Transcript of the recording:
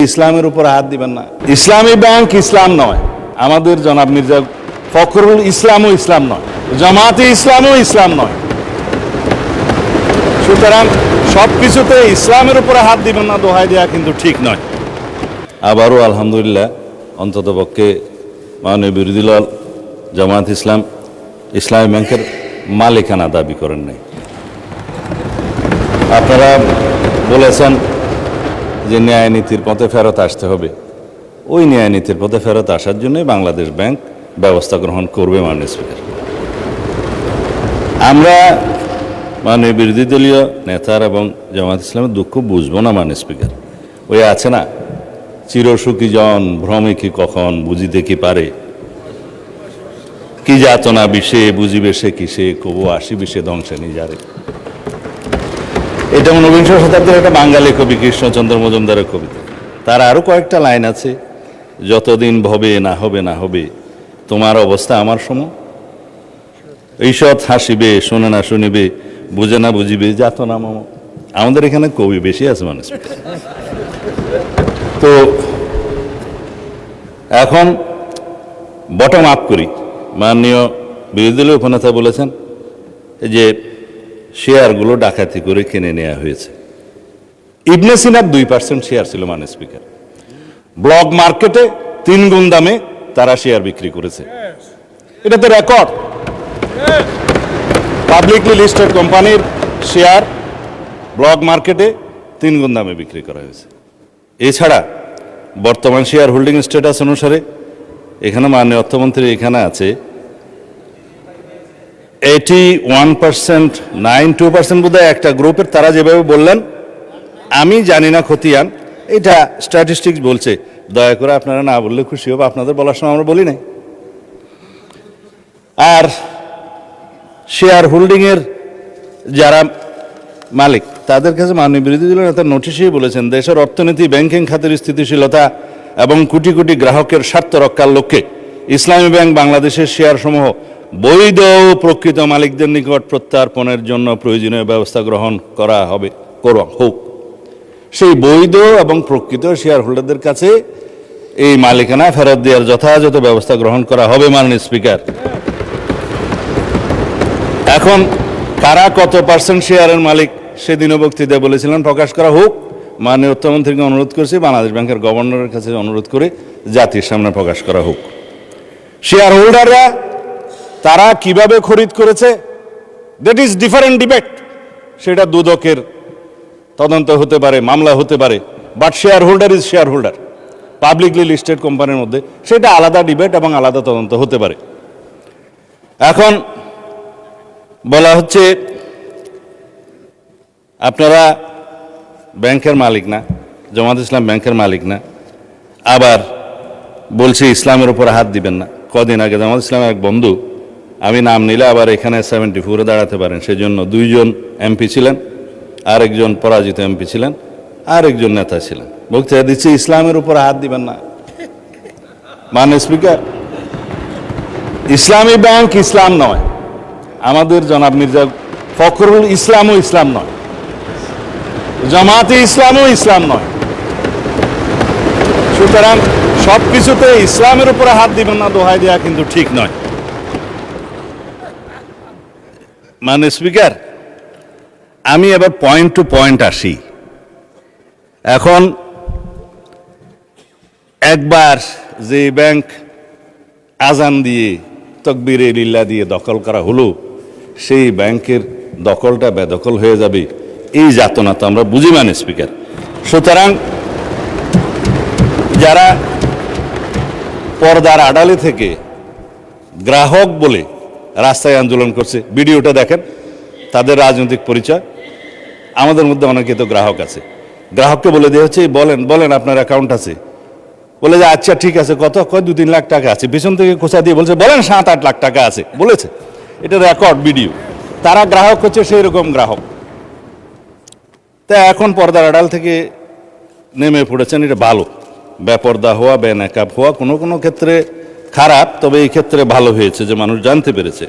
ইসলামের উপর হাত দিবেন না। ইসলামী ব্যাংক ইসলাম নয়, আমাদের জনাব মির্জা ফখরুল ইসলামও ইসলাম নয়, জামাতে ইসলামও ইসলাম নয়। সুতরাং সবকিছুতে ইসলামের উপর হাত দিবেন না দোহাই দেওয়া কিন্তু ঠিক নয়। আবারও আলহামদুলিল্লাহ অন্ততপক্ষে মাননীয় বিরোধী দল জামাত ইসলাম ইসলামী ব্যাংকের মালিকানা দাবি করেন নাই। আপনারা বলেছেন যে ন্যায় নীতির পথে ফেরত আসতে হবে, ওই ন্যায় নীতির পথে ফেরত আসার জন্যই বাংলাদেশ ব্যাংক ব্যবস্থা গ্রহণ করবে মাননীয় স্পিকার। আমরা মাননীয় বিরোধী দলীয় নেতার এবং জামাত ইসলামের দুঃখ বুঝবো না মাননীয় স্পিকার। ওই আছে না, চিরসুখী জন ভ্রমে কি কখন বুঝিতে কি পারে, কি যাতনা বিষে বুঝিবে সে কিসে, কবু আসিবে সে ধ্বংসে নিজারে। এটা 19বিংশ শতাব্দীর একটা বাঙালি কবি কৃষ্ণচন্দ্র মজুমদারের কবিতা। তার আরো কয়েকটা লাইন আছে, যতদিন ভবে না হবে না হবে তোমার অবস্থা আমার সম, ঈষৎ হাসিবে শোনে না শুনিবে বুঝে না বুঝিবে যাতনা মম। আমাদের এখানে কবি বেশি আছে মানুষ। তো এখন বটম আপ করি। মাননীয় বিরোধী দলীয় উপনেতা বলেছেন যে শেয়ারগুলো ডাকাতি করে কিনে নেওয়া হয়েছে। ইবনে সিনার 2% শেয়ার ছিল মাননীয় স্পিকার। ব্লক মার্কেটে 3 গুণ দামে তারা শেয়ার বিক্রি করেছে। এটা তো রেকর্ড। পাবলিকলি লিস্টেড কোম্পানির শেয়ার ব্লক মার্কেটে 3 গুণ দামে বিক্রি করা হয়েছে। এছাড়া বর্তমান শেয়ার হোল্ডিং স্ট্যাটাস অনুসারে এখানে মাননীয় অর্থমন্ত্রী এখানে আছে 81%, 92% বোধহয় একটা গ্রুপের, তারা যেভাবে বললেন আমি জানি না খতিয়ান, এটা স্ট্যাটিস্টিক্স বলছে। দয়া করে আপনারা না বললে খুশি হবো, আপনাদের বলার সময় আমরা বলি নাই। আর শেয়ার হোল্ডিংয়ের যারা মালিক তাদের কাছে মাননীয় বিরোধী দলের নেতা নোটিশেই বলেছেন দেশের অর্থনীতি ব্যাংকিং খাতের স্থিতিশীলতা এবং কোটি কোটি গ্রাহকের স্বার্থ রক্ষার লক্ষ্যে ইসলামী ব্যাংক বাংলাদেশের শেয়ারসমূহ বৈধ প্রকৃত মালিকদের নিকট প্রত্যার্পণের জন্য প্রয়োজনীয় ব্যবস্থা গ্রহণ করা হবে হোক। সেই বৈধ এবং প্রকৃত শেয়ার হোল্ডারদের কাছে এই মালিকানা ফেরত দেওয়ার যথাযথ ব্যবস্থা গ্রহণ করা হবে মাননীয় স্পিকার। এখন কারা কত % শেয়ারের মালিক সেদিনও বক্তৃতায় বলেছিলেন প্রকাশ করা হোক। মাননীয় অর্থমন্ত্রীকে অনুরোধ করেছি, বাংলাদেশ ব্যাংকের গভর্নরের কাছে অনুরোধ করে জাতির সামনে প্রকাশ করা হোক। শেয়ার হোল্ডাররা তারা কিভাবে খরিদ করেছে দ্যাট ইজ ডিফারেন্ট ডিবেট। সেটা দুদকের তদন্ত হতে পারে, মামলা হতে পারে, but share holder is share holder. Publicly listed কোম্পানির মধ্যে সেটা আলাদা ডিবেট এবং আলাদা তদন্ত হতে পারে। এখন বলা হচ্ছে আপনারা ব্যাংকের মালিক না, জামাত ইসলাম ব্যাংকের মালিক না, আবার বলছে ইসলামের উপর হাত দিবেন না। কদিন আগে জামাত ইসলামের এক বন্ধু, আমি নাম নিলে আবার এখানে 74 দাঁড়াতে পারেন, সেজন্য 2 জন এমপি ছিলেন, আরেকজন পরাজিত এমপি ছিলেন, আরেকজন নেতা ছিলেন, বক্তৃতা দিচ্ছে ইসলামের উপর হাত দিবেন না। মাননীয় স্পিকার, ইসলামী ব্যাংক ইসলাম নয়, আমাদের জনাব মির্জা ফখরুল ইসলামও ইসলাম নয়, জামাতে ইসলামও ইসলাম নয়। সুতরাং সবকিছুতে ইসলামের উপরে হাত দিবেন না দোহাই দেওয়া কিন্তু ঠিক নয়। মাননীয় স্পিকার, আমি এবার পয়েন্ট টু পয়েন্ট আসি। এখন একবার যে ব্যাংক আজান দিয়ে তকবীরে লিল্লাহ দিয়ে দখল করা হলো, সেই ব্যাংকের দখলটা বেদখল হয়ে যাবে, এই যাতনা তো আমরা বুঝি মাননীয় স্পিকার। সুতরাং যারা পর্দার আড়ালে থেকে গ্রাহক বলে রাস্তায় আন্দোলন করছে, ভিডিওটা দেখেন, তাদের রাজনৈতিক পরিচয়। আমাদের মধ্যে অনেকে তো গ্রাহক আছে, গ্রাহককে বলে দেওয়া হচ্ছে বলেন বলেন আপনার অ্যাকাউন্ট আছে, বলে যে আচ্ছা ঠিক আছে, কত কয় 2-3 লাখ টাকা আছে, পিছন থেকে খোঁচা দিয়ে বলছে বলেন 7-8 লাখ টাকা আছে বলেছে। এটা রেকর্ড ভিডিও। তারা গ্রাহক হচ্ছে সেই রকম গ্রাহক। তা এখন পর্দার আড়াল থেকে নেমে পড়েছেন, এটা ভালো। বেপর্দা হওয়া, বেনাকাব হওয়া কোনো কোনো ক্ষেত্রে খারাপ, তবে এই ক্ষেত্রে ভালো হয়েছে যে মানুষ জানতে পেরেছে।